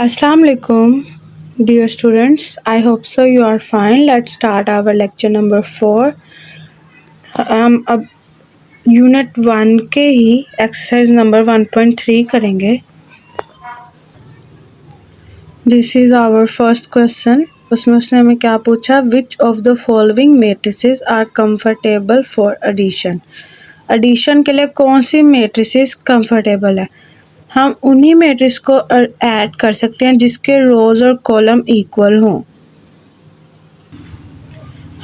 Assalamu alaikum, dear students. I hope so you are fine. Let's start our lecture number 4. हम अब unit 1 के ही exercise number 1.3 करेंगे. This is our first question. उसमें उसने हमें क्या पूछा, which of the following matrices are comfortable for addition. Addition के लिए कौन सी मैट्रिसेस कंफर्टेबल है. हम उन्हीं मैट्रिक्स को ऐड कर सकते हैं जिसके रोज और कॉलम इक्वल हों.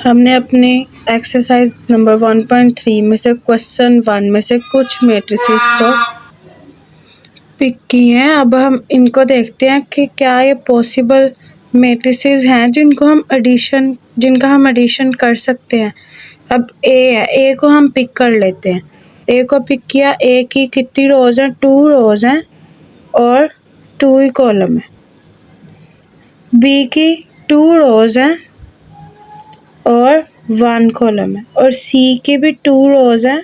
हमने अपने एक्सरसाइज नंबर 1.3 में से क्वेश्चन 1 में से कुछ मैट्रिसेस को पिक किए हैं. अब हम इनको देखते हैं कि क्या ये पॉसिबल मैट्रिसेस हैं जिनका हम एडिशन कर सकते हैं. अब ए है, ए को हम पिक कर लेते हैं. ए को पिक किया. ए की कितनी रोज हैं, 2 रोज हैं और 2 ही कॉलम है. बी की 2 रोज हैं और 1 कॉलम है. और सी की भी 2 रोज हैं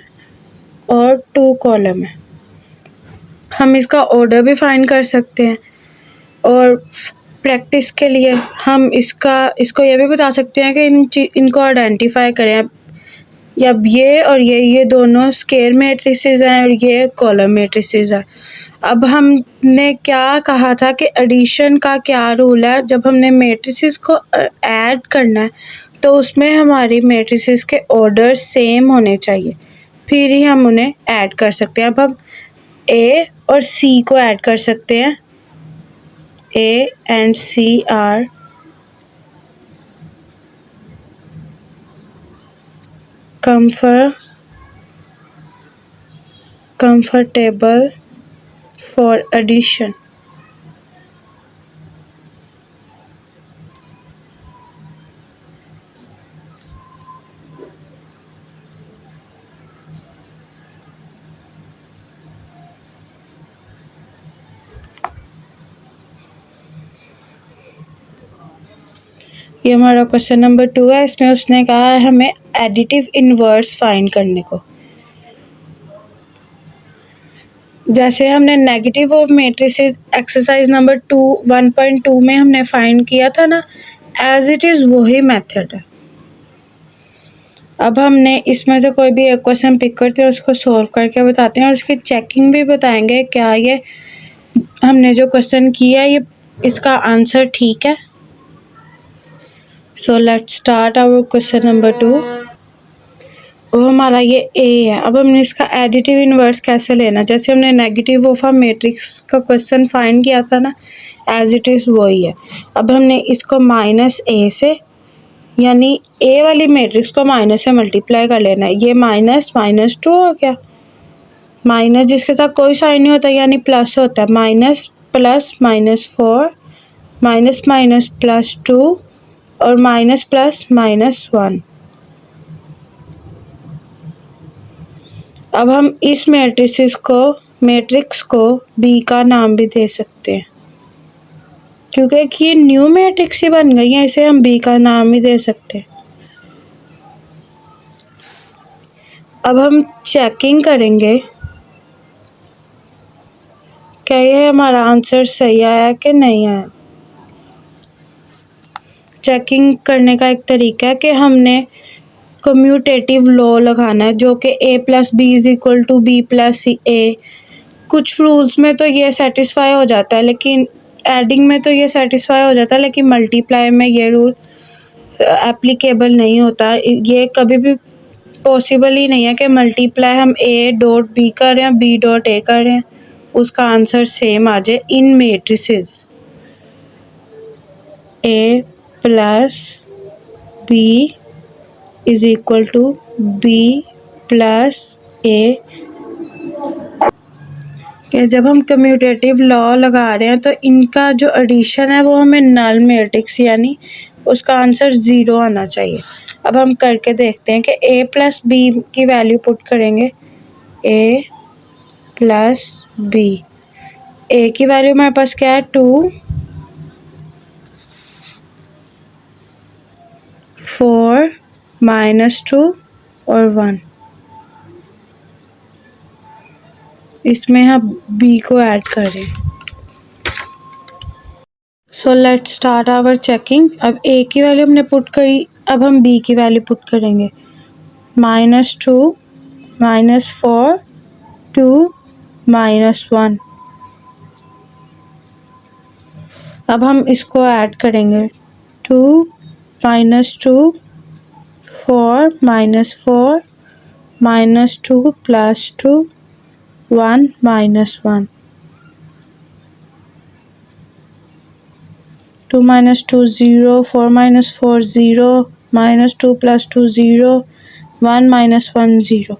और 2 कॉलम है. हम इसका ऑर्डर भी फाइंड कर सकते हैं. और प्रैक्टिस के लिए हम इसको ये भी बता सकते हैं कि इनको आइडेंटिफाई करें. या ये और ये दोनों स्केयर मैट्रिसेस हैं और ये कॉलम मैट्रिसेस हैं. अब हमने क्या कहा था कि एडिशन का क्या रूल है. जब हमने मैट्रिसेस को ऐड करना है तो उसमें हमारी मैट्रिसेस के ऑर्डर सेम होने चाहिए, फिर ही हम उन्हें ऐड कर सकते हैं. अब हम ए और सी को ऐड कर सकते हैं. A and C are comfortable for addition. ये हमारा क्वेश्चन नंबर 2 है. इसमें उसने कहा है हमें एडिटिव इनवर्स फाइंड करने को. जैसे हमने negative of matrices exercise number 1.2 में हमने फाइंड किया था ना, एज इट इज़ वही मेथड है. अब हमने इसमें से कोई भी एक क्वेश्चन पिक करते हैं, उसको सॉल्व करके बताते हैं और उसकी चेकिंग भी बताएंगे क्या ये हमने जो क्वेश्चन किया है ये इसका आंसर ठीक है. So let's start our question number 2. वो हमारा ये ए है. अब हमने इसका एडिटिव इनवर्स कैसे लेना. जैसे हमने नेगेटिव ऑफ अ मैट्रिक्स का क्वेश्चन फाइंड किया था ना, एज इट इज़ वही है. अब हमने इसको माइनस ए से, यानी ए वाली मैट्रिक्स को माइनस से मल्टीप्लाई कर लेना है. ये माइनस माइनस 2 हो गया. माइनस जिसके साथ कोई साइन नहीं होता यानी प्लस होता है. माइनस प्लस -4, माइनस माइनस +2 और माइनस प्लस -1. अब हम इस मैट्रिक्स को बी का नाम भी दे सकते हैं क्योंकि ये न्यू मैट्रिक्स ही बन गई है, इसे हम बी का नाम ही दे सकते हैं. अब हम चेकिंग करेंगे क्या ये हमारा आंसर सही आया कि नहीं आया. चेकिंग करने का एक तरीका है कि हमने कम्यूटेटिव लॉ लगाना है जो कि a + b = b + a. कुछ रूल्स में तो ये सेटिस्फाई हो जाता है, लेकिन एडिंग में तो ये सेटिस्फाई हो जाता है, लेकिन मल्टीप्लाई में ये रूल एप्लीकेबल नहीं होता. ये कभी भी पॉसिबल ही नहीं है कि मल्टीप्लाई हम a.b कर रहे हैं b.a कर रहे हैं, उसका आंसर सेम आ जाए. इन matrices a + b = b + a. कि जब हम कम्यूटेटिव लॉ लगा रहे हैं तो इनका जो एडिशन है वो हमें नल मैट्रिक्स यानी उसका आंसर 0 आना चाहिए. अब हम करके देखते हैं कि a + b की वैल्यू पुट करेंगे. a + b, a की वैल्यू हमारे पास क्या है 2, 4, -2 और 1. इसमें हम b को ऐड करें. So let's start our checking. अब ए की वैल्यू हमने पुट करी, अब हम बी की वैल्यू पुट करेंगे। -2 -4 2 -1। अब हम इसको ऐड करेंगे। 2 -2 4 -4 -2 +2 1 -1। 2 -2 0 4 -4 0 -2 +2 0 1 -1 0।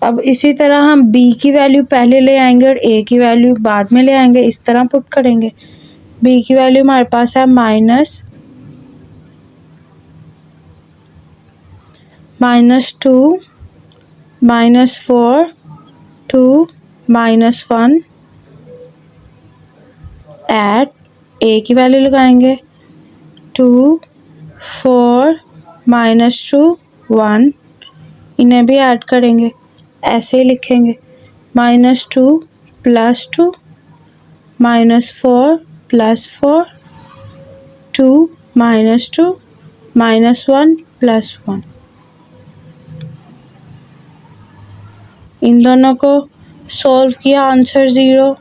अब इसी तरह हम b की वैल्यू पहले ले आएंगे और a की वैल्यू बाद में ले आएंगे, इस तरह पुट करेंगे। b की वैल्यू हमारे पास है -2 -4 2 -1 ऐड a की वैल्यू लगाएंगे। 2 4 -2 1, इन्हें भी ऐड करेंगे, ऐसे ही लिखेंगे। -2 +2 -4 +4 2 -2 -1 +1। इन दोनों को सॉल्व किया, आंसर 0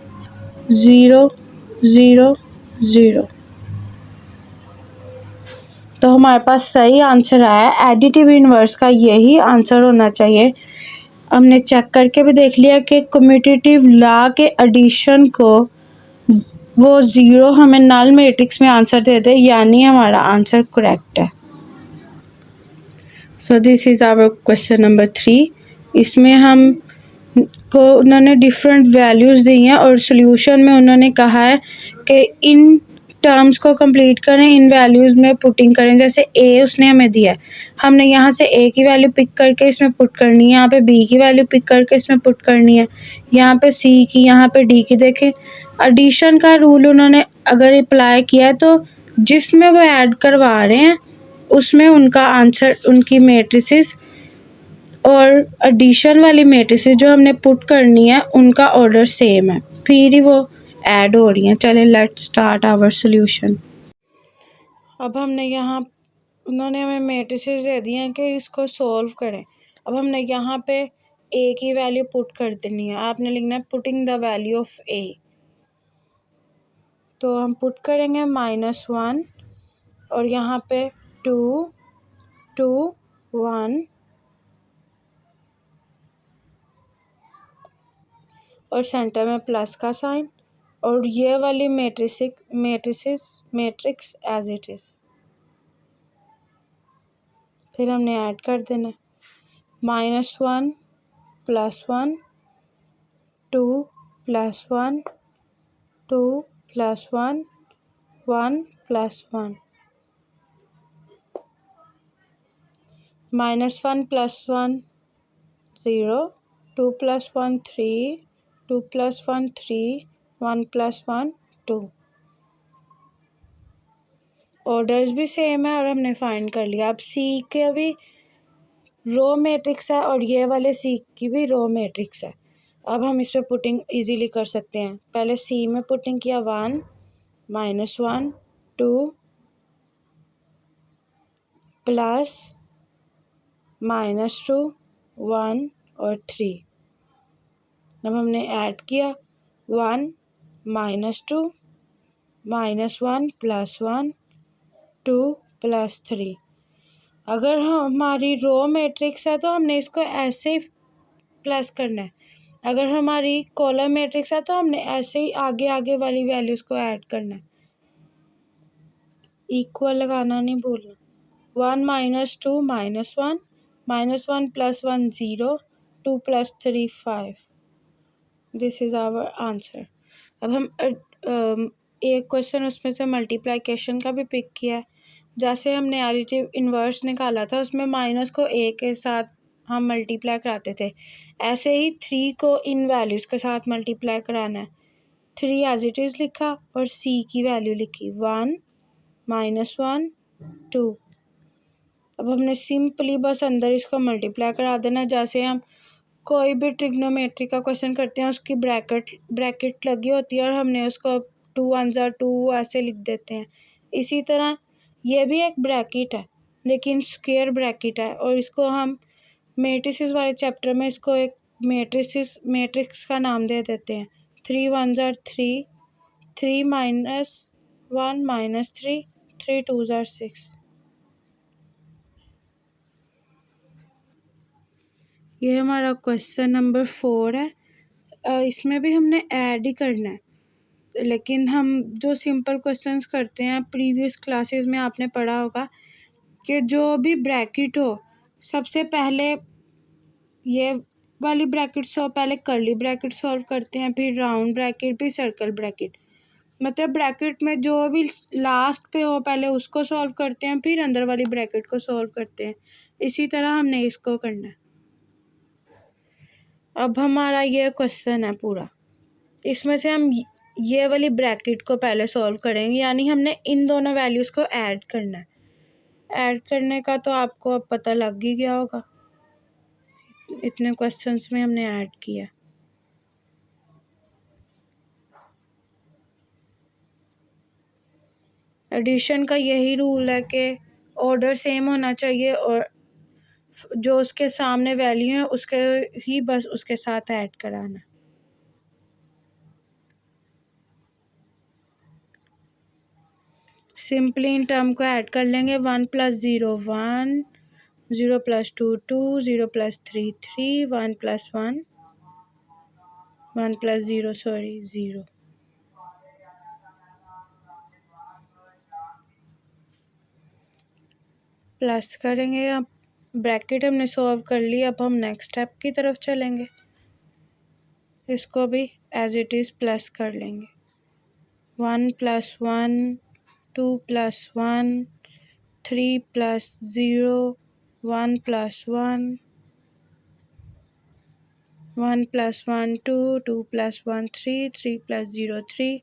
0 0 0। तो हमारे पास सही आंसर आया। एडिटिव इनवर्स का यही आंसर होना चाहिए। हमने चेक करके भी देख लिया कि कम्यूटेटिव लॉ के एडिशन को वो 0 हमें नल मैट्रिक्स में आंसर दे दे, यानी हमारा आंसर करेक्ट है। So this is our question number 3। इसमें हम को उन्होंने डिफरेंट वैल्यूज़ दी हैं और सॉल्यूशन में उन्होंने कहा है कि इन टर्म्स को कंप्लीट करें, इन वैल्यूज़ में पुटिंग करें। जैसे ए उसने हमें दिया है, हमने यहाँ से ए की वैल्यू पिक करके इसमें पुट करनी है, यहाँ पे बी की वैल्यू पिक करके इसमें पुट करनी है, यहाँ पे सी की, यहाँ पे डी की। देखें एडिशन का रूल उन्होंने अगर अप्लाई किया है तो जिसमें वो ऐड करवा रहे हैं उसमें उनका आंसर, उनकी मैट्रिसेस और एडिशन वाली मैट्रिसेस जो हमने पुट करनी है उनका ऑर्डर सेम है, फिर ही वो ऐड हो रही हैं। चलें लेट्स स्टार्ट आवर सॉल्यूशन। अब हमने यहाँ, उन्होंने हमें मैट्रिसेस दे दी हैं कि इसको सॉल्व करें। अब हमने यहाँ पे ए की वैल्यू पुट कर देनी है, आपने लिखना है पुटिंग द वैल्यू ऑफ ए। तो हम पुट करेंगे -1 और यहाँ पे 2 2 1 और सेंटर में प्लस का साइन और ये वाली मैट्रिक्स एज इट इज़। फिर हमने ऐड कर देना -1 +1 2 +1 2 +1 1 +1 -1 +1 0 2 +1 3 2 +1 3 1 +1 2। ऑर्डर्स भी सेम है और हमने फाइंड कर लिया। अब सी के भी रो मैट्रिक्स है और ये वाले सी की भी रो मैट्रिक्स है। अब हम इस पर पुटिंग इजीली कर सकते हैं। पहले सी में पुटिंग किया 1 -1 2 प्लस -2 1 और 3। अब हमने ऐड किया 1 -2 -1 +1 2 +3। अगर हमारी रो मैट्रिक्स है तो हमने इसको ऐसे ही प्लस करना है, अगर हमारी कॉलम मैट्रिक्स है तो हमने ऐसे ही आगे आगे वाली वैल्यूज़ को ऐड करना है। इक्वल लगाना नहीं भूलना। 1 -2 -1 -1 +1 0 2 +3 5। This is our answer. अब हम एक क्वेश्चन उसमें से मल्टीप्लिकेशन का भी पिक किया है। जैसे हमने एडिटिव इन्वर्स निकाला था उसमें माइनस को ए के साथ हम मल्टीप्लाई कराते थे, ऐसे ही 3 को इन वैल्यूज़ के साथ मल्टीप्लाई कराना है। 3 एज इट इज़ लिखा और सी की वैल्यू लिखी 1 -1 2। अब हमने सिंपली बस अंदर इसको मल्टीप्लाई करा देना। जैसे हम कोई भी ट्रिग्नोमेट्री का क्वेश्चन करते हैं उसकी ब्रैकेट लगी होती है और हमने उसको 2 1 ज़ा 2 ऐसे लिख देते हैं। इसी तरह ये भी एक ब्रैकेट है लेकिन स्क्वायर ब्रैकेट है, और इसको हम मैट्रिसेस वाले चैप्टर में इसको एक मैट्रिक्स का नाम दे देते हैं। 3 1 ज़ा 3, 3 - 1 - 3, 3 2 ज़ा 6। ये हमारा क्वेश्चन नंबर 4 है। इसमें भी हमने ऐड ही करना है, लेकिन हम जो सिंपल क्वेश्चंस करते हैं प्रीवियस क्लासेस में आपने पढ़ा होगा कि जो भी ब्रैकेट हो सबसे पहले ये वाली ब्रैकेट पहले कर्ली ब्रैकेट सॉल्व करते हैं, फिर राउंड ब्रैकेट, फिर सर्कल ब्रैकेट। मतलब ब्रैकेट में जो भी लास्ट पे हो पहले उसको सॉल्व करते हैं, फिर अंदर वाली ब्रैकेट को सॉल्व करते हैं। इसी तरह हमने इसको करना है। अब हमारा ये क्वेश्चन है पूरा, इसमें से हम ये वाली ब्रैकेट को पहले सॉल्व करेंगे, यानी हमने इन दोनों वैल्यूज़ को ऐड करना है। ऐड करने का तो आपको अब पता लग ही गया होगा, इतने क्वेश्चंस में हमने ऐड किया। एडिशन का यही रूल है कि ऑर्डर सेम होना चाहिए और जो उसके सामने वैल्यू है उसके ही बस उसके साथ ऐड कराना। सिंपली इन टर्म को ऐड कर लेंगे। 1 + 0 1, 0 + 2 2, 0 + 3 3, 1 + 1 1 + 0 0। प्लस करेंगे। अब ब्रैकेट हमने सॉल्व कर ली, अब हम नेक्स्ट स्टेप की तरफ चलेंगे। इसको भी एज इट इज़ प्लस कर लेंगे। 1 + 1, 2 + 1, 3 + 0, 1 + 1, 1 + 1 2, 2 + 1 3, 3 + 0 3,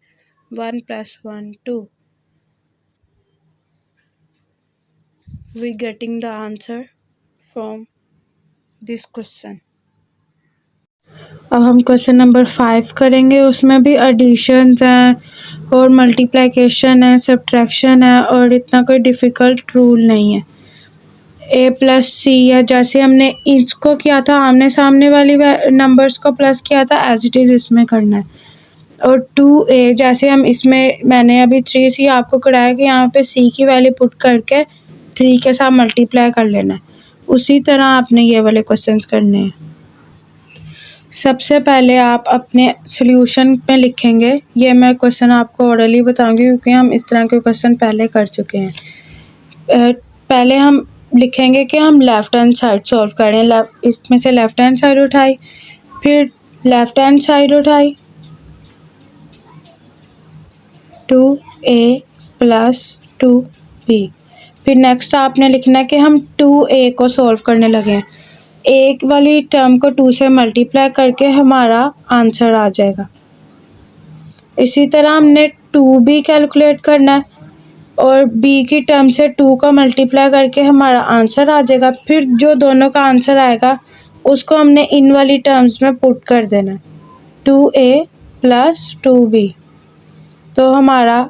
1 + 1 2। We getting the answer from this question. अब हम क्वेश्चन नंबर 5 करेंगे। उसमें भी एडिशंस हैं और मल्टीप्लिकेशन है, सब्ट्रैक्शन है, और इतना कोई डिफ़िकल्ट रूल नहीं है। a + c या जैसे हमने इसको किया था आमने सामने वाली नंबर्स को प्लस किया था, एज इट इज़ इसमें करना है। और 2a जैसे हम इसमें मैंने अभी 3c आपको कराया कि यहाँ पे c की वैल्यू पुट करके 3 के साथ मल्टीप्लाई कर लेना है। उसी तरह आपने ये वाले क्वेश्चंस करने हैं। सबसे पहले आप अपने सॉल्यूशन में लिखेंगे। ये मैं क्वेश्चन आपको ऑर्डरली बताऊंगी क्योंकि हम इस तरह के क्वेश्चन पहले कर चुके हैं। पहले हम लिखेंगे कि हम लेफ़्ट हैंड साइड सॉल्व करें। इसमें से लेफ़्ट हैंड साइड उठाई, फिर लेफ़्ट हैंड साइड उठाई, 2a + 2b। फिर नेक्स्ट आपने लिखना है कि हम 2a को सॉल्व करने लगे हैं। एक वाली टर्म को 2 से मल्टीप्लाई करके हमारा आंसर आ जाएगा। इसी तरह हमने 2b कैलकुलेट करना है और b की टर्म से 2 का मल्टीप्लाई करके हमारा आंसर आ जाएगा। फिर जो दोनों का आंसर आएगा उसको हमने इन वाली टर्म्स में पुट कर देना है, 2a + 2b, तो हमारा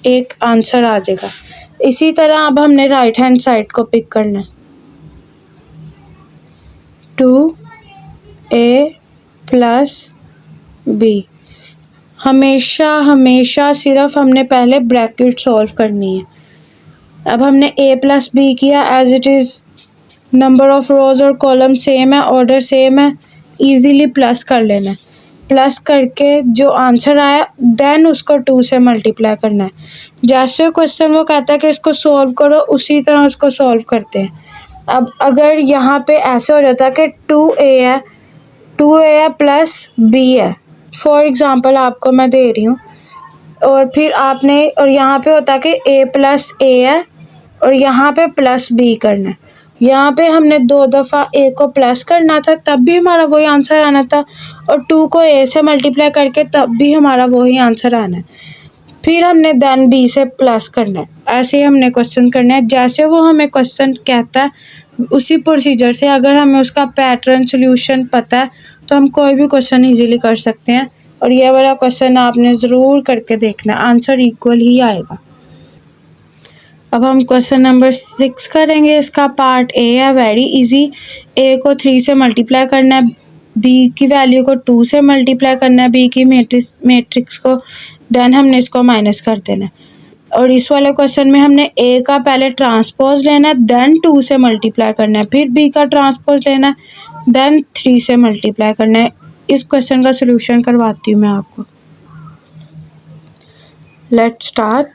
एक आंसर आ जाएगा। इसी तरह अब हमने राइट हैंड साइड को पिक करना है, 2a + b। हमेशा सिर्फ हमने पहले ब्रैकेट सॉल्व करनी है। अब हमने a + b किया, as it is number of rows और कॉलम सेम है, ऑर्डर सेम है, इजीली प्लस कर लेना है। प्लस करके जो आंसर आया देन उसको 2 से मल्टीप्लाई करना है। जैसे क्वेश्चन वो कहता है कि इसको सॉल्व करो उसी तरह उसको सॉल्व करते हैं। अब अगर यहाँ पे ऐसे हो जाता है कि 2a है, 2a + b है, फॉर एग्ज़ाम्पल आपको मैं दे रही हूँ, और फिर आपने और यहाँ पे होता है कि a + a है और यहाँ पे +b करना है। यहाँ पे हमने 2 दफ़ा a को प्लस करना था तब भी हमारा वही आंसर आना था, और 2 को a से मल्टीप्लाई करके तब भी हमारा वही आंसर आना है। फिर हमने देन b से प्लस करना है। ऐसे ही हमने क्वेश्चन करना है, जैसे वो हमें क्वेश्चन कहता है उसी प्रोसीजर से। अगर हमें उसका पैटर्न सोल्यूशन पता है तो हम कोई भी क्वेश्चन इजीली कर सकते हैं। और ये वाला क्वेश्चन आपने ज़रूर करके देखना, आंसर इक्वल ही आएगा। अब हम क्वेश्चन नंबर 6 करेंगे। इसका पार्ट ए है, वेरी इजी। ए को 3 से मल्टीप्लाई करना है, बी की वैल्यू को 2 से मल्टीप्लाई करना है, बी की मैट्रिक्स को, देन हमने इसको माइनस कर देना है। और इस वाले क्वेश्चन में हमने ए का पहले ट्रांसपोज लेना है, देन 2 से मल्टीप्लाई करना है, फिर बी का ट्रांसपोज लेना है, देन 3 से मल्टीप्लाई करना है। इस क्वेश्चन का सोल्यूशन करवाती हूँ मैं आपको। Let's start.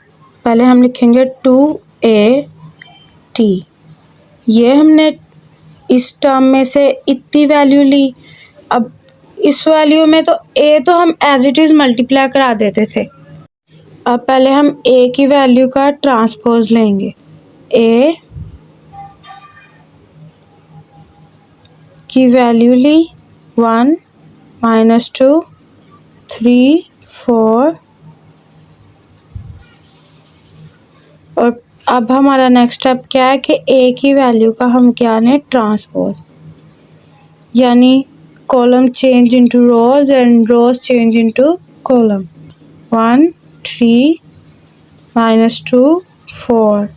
पहले हम लिखेंगे 2AT। ये हमने इस टर्म में से इतनी वैल्यू ली। अब इस वैल्यू में तो ए तो हम एज इट इज़ मल्टीप्लाई करा देते थे। अब पहले हम ए की वैल्यू का ट्रांसपोज लेंगे। ए की वैल्यू ली 1 -2 3 4। और अब हमारा नेक्स्ट स्टेप क्या है कि ए की वैल्यू का हम क्या लें, ट्रांसपोज, यानी column change into rows and rows change into column. 1 3 -2 4।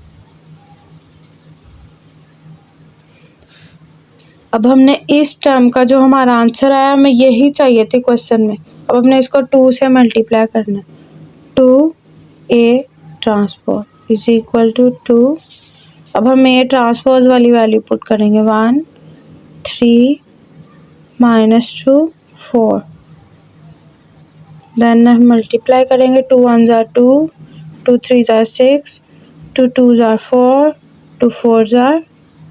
अब हमने इस टर्म का जो हमारा आंसर आया, हमें यही चाहिए थी क्वेश्चन में। अब हमने इसको 2 से मल्टीप्लाई करना है। 2A transpose is equal to 2। अब हम ए ट्रांसपोज वाली वैल्यू पुट करेंगे। 1 3 -2 4। देन हम मल्टीप्लाई करेंगे। 2 1 ज़ा 2, 2 3 ज़ा 6, 2 2 ज़ा 4, 2 4 ज़ा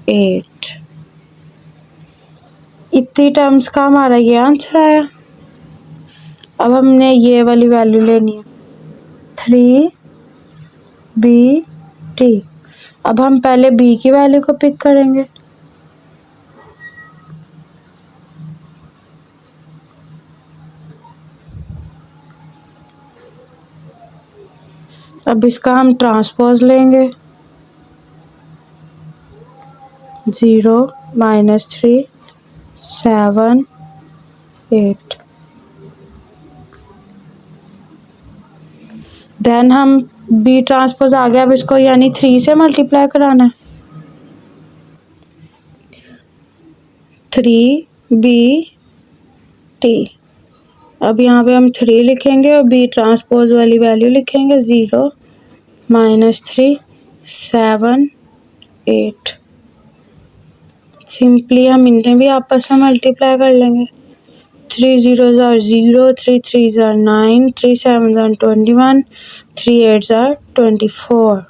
8। इतनी टर्म्स का हमारा ये आंसर आया। अब हमने ये वाली वैल्यू लेनी है 3BT। अब हम पहले बी की वैल्यू को पिक करेंगे। अब इसका हम ट्रांसपोज लेंगे। 0 -3 7 8। देन हम बी ट्रांसपोज आ गया। अब इसको यानी 3 से मल्टीप्लाई कराना है। 3BT। अब यहाँ पे हम 3 लिखेंगे और बी ट्रांसपोज वाली वैल्यू लिखेंगे। 0 -3 7 8। सिंपली हम इन्हें भी आपस में मल्टीप्लाई कर लेंगे। 3 0 ज़ा 0, 3 3 ज़ा 9, 3 7 ज़ा 21, 3 8 ज़ा 24।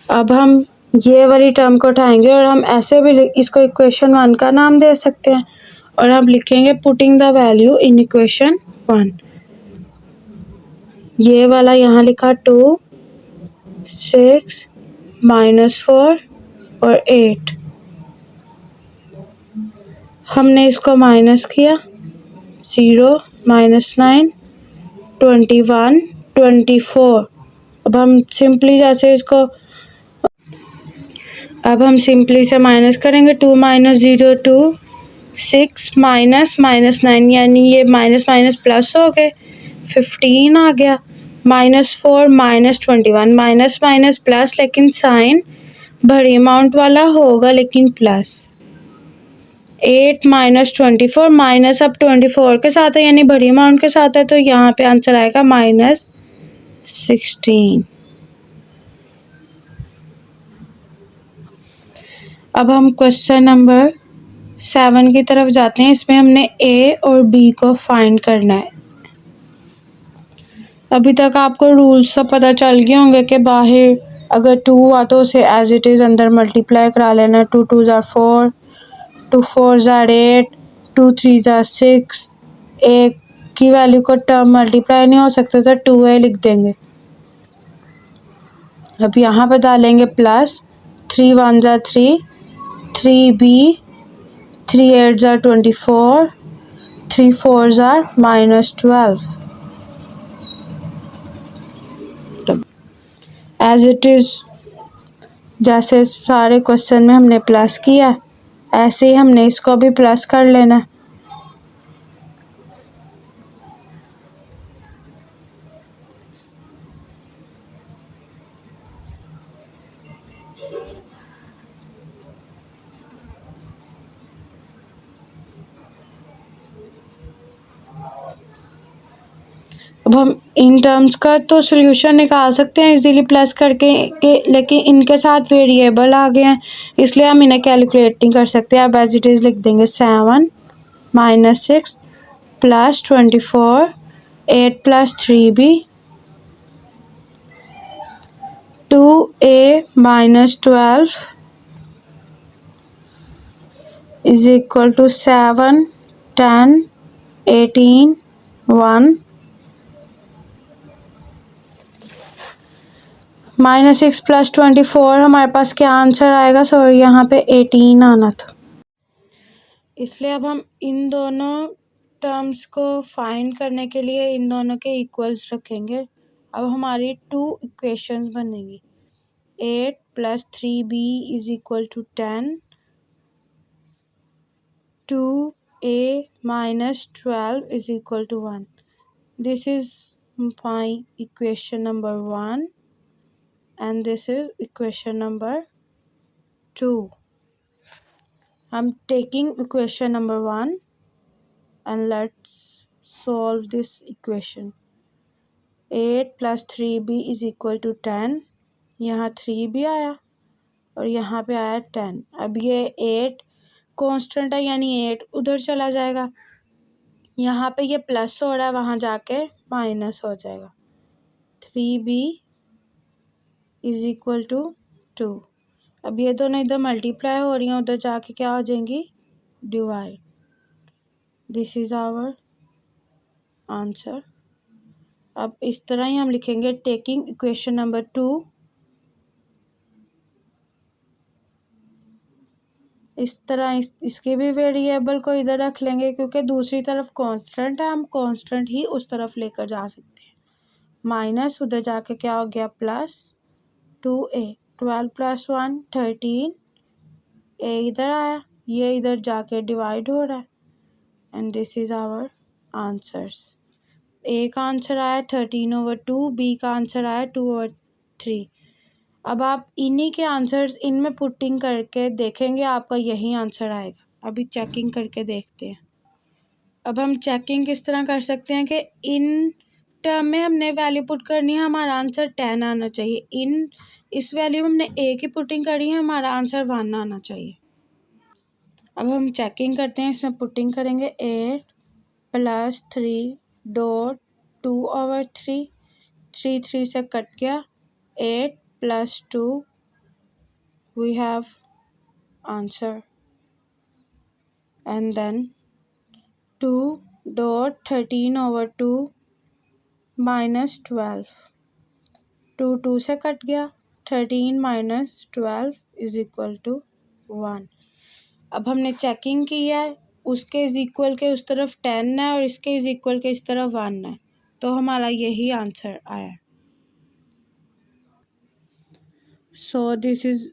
अब हम ये वाली टर्म को उठाएंगे और हम ऐसे भी इसको इक्वेशन 1 का नाम दे सकते हैं। और हम लिखेंगे putting the value in equation 1। ये वाला यहाँ लिखा 2 6 -4 और 8। हमने इसको माइनस किया। 0 -9 21 24। अब हम सिंपली से माइनस करेंगे। 2 -0 2, 6 -9, यानी ये माइनस माइनस प्लस हो गए, 15 आ गया। -4 -21, माइनस माइनस प्लस, लेकिन साइन बड़ी अमाउंट वाला होगा लेकिन प्लस। 8 -24, माइनस अब 24 के साथ है यानी बड़ी अमाउंट के साथ है, तो यहाँ पे आंसर आएगा -16। अब हम क्वेश्चन नंबर 7 की तरफ जाते हैं। इसमें हमने ए और बी को फाइंड करना है। अभी तक आपको रूल्स सब पता चल गए होंगे कि बाहर अगर 2 हुआ तो उसे एज इट इज़ अंदर मल्टीप्लाई करा लेना। 2 2 ज़ा 4, 2 4 ज़ा 8, 2 3 ज़ा 6। ए की वैल्यू को टर्म मल्टीप्लाई नहीं हो सकता तो 2A लिख देंगे। अब यहाँ पे डालेंगे प्लस। 3 1 ज़ा 3, 3B, 3 8 ज़ा 24, 3 4 ज़ा -12। एज इट इज़ जैसे सारे क्वेश्चन में हमने प्लस किया, ऐसे ही हमने इसको भी प्लस कर लेना। अब हम इन टर्म्स का तो सॉल्यूशन निकाल सकते हैं इजीली प्लस करके लेकिन इनके साथ वेरिएबल आ गए हैं, इसलिए हम इन्हें कैलकुलेट नहीं कर सकते। अब एज इट इज़ लिख देंगे 7 - 6 + 24 8 + 3b 2a - 12 is equal to 7 10 18 1 -6 + 24 हमारे पास क्या आंसर आएगा? सॉरी यहाँ पे 18 आना था, इसलिए अब हम इन दोनों टर्म्स को फाइंड करने के लिए इन दोनों के इक्वल्स रखेंगे। अब हमारी 2 इक्वेशंस बनेंगी। 8 + 3b = 10 2a - 12 = 1. This is my equation number 1 and this is equation number 2. I'm taking equation number 1 and let's solve this equation. 8 + 3b = 10. यहाँ 3b आया और यहाँ पे आया 10। अब ये 8 कांस्टेंट है यानी 8 उधर चला जाएगा, यहाँ पे ये प्लस हो रहा है, वहाँ जाके माइनस हो जाएगा। 3b = 2। अब ये दोनों इधर मल्टीप्लाई हो रही हैं, उधर जाके क्या हो जाएंगी? Divide. This is our answer. अब इस तरह ही हम लिखेंगे टेकिंग इक्वेशन नंबर 2 इस तरह इसके भी वेरिएबल को इधर रख लेंगे क्योंकि दूसरी तरफ कांस्टेंट है, हम कांस्टेंट ही उस तरफ लेकर जा सकते हैं। माइनस उधर जाके क्या हो गया? प्लस 2a 12 + 1 13 a इधर आया, ये इधर जाके डिवाइड हो रहा है and this is our answers. a का आंसर आया 13/2, b का आंसर आया 2/3। अब आप इन्हीं के आंसर्स इनमें पुटिंग करके देखेंगे, आपका यही आंसर आएगा। अभी चेकिंग करके देखते हैं। अब हम चेकिंग किस तरह कर सकते हैं कि इन टर्म में हमने वैल्यू पुट करनी है, हमारा आंसर 10 आना चाहिए। इस वैल्यू में हमने a की पुटिंग करी है, हमारा आंसर 1 आना चाहिए। अब हम चेकिंग करते हैं, इसमें पुटिंग करेंगे 8 + 3 2/3 3 3 से कट गया 8 + 2 we have answer and then 2.13/2 - 12 2 2 से कट गया 13 - 12 = 1। अब हमने चेकिंग की है, उसके इज इक्वल के उस तरफ 10 है और इसके इज इक्वल के इस तरफ 1 है, तो हमारा यही आंसर आया। So this is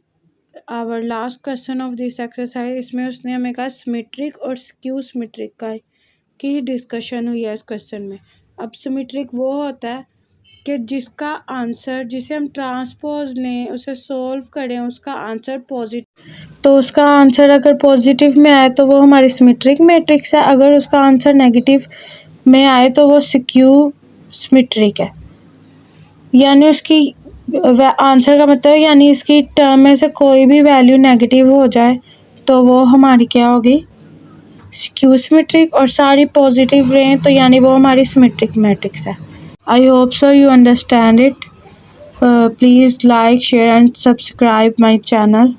our last question of this exercise. इसमें उसने हमें कहा सिमेट्रिक और स्क्यू सिमेट्रिक की डिस्कशन हुई है इस क्वेश्चन में। अब सिमेट्रिक वो होता है कि जिसका आंसर, जिसे हम ट्रांसपोज लें, उसे सोल्व करें, उसका आंसर पॉजिटिव, तो उसका आंसर अगर पॉजिटिव में आए तो वो हमारी सिमेट्रिक मैट्रिक्स है, अगर उसका आंसर नेगेटिव में आए तो वो स्क्यू सिमेट्रिक है। यानी उसकी आंसर का मतलब यानी इसकी टर्म में से कोई भी वैल्यू नेगेटिव हो जाए तो वो हमारी क्या होगी? स्क्यू सिमेट्रिक, और सारी पॉजिटिव रहें तो यानी वो हमारी सिमेट्रिक मैट्रिक्स है। I hope so you understand it. Please like, share and subscribe my channel.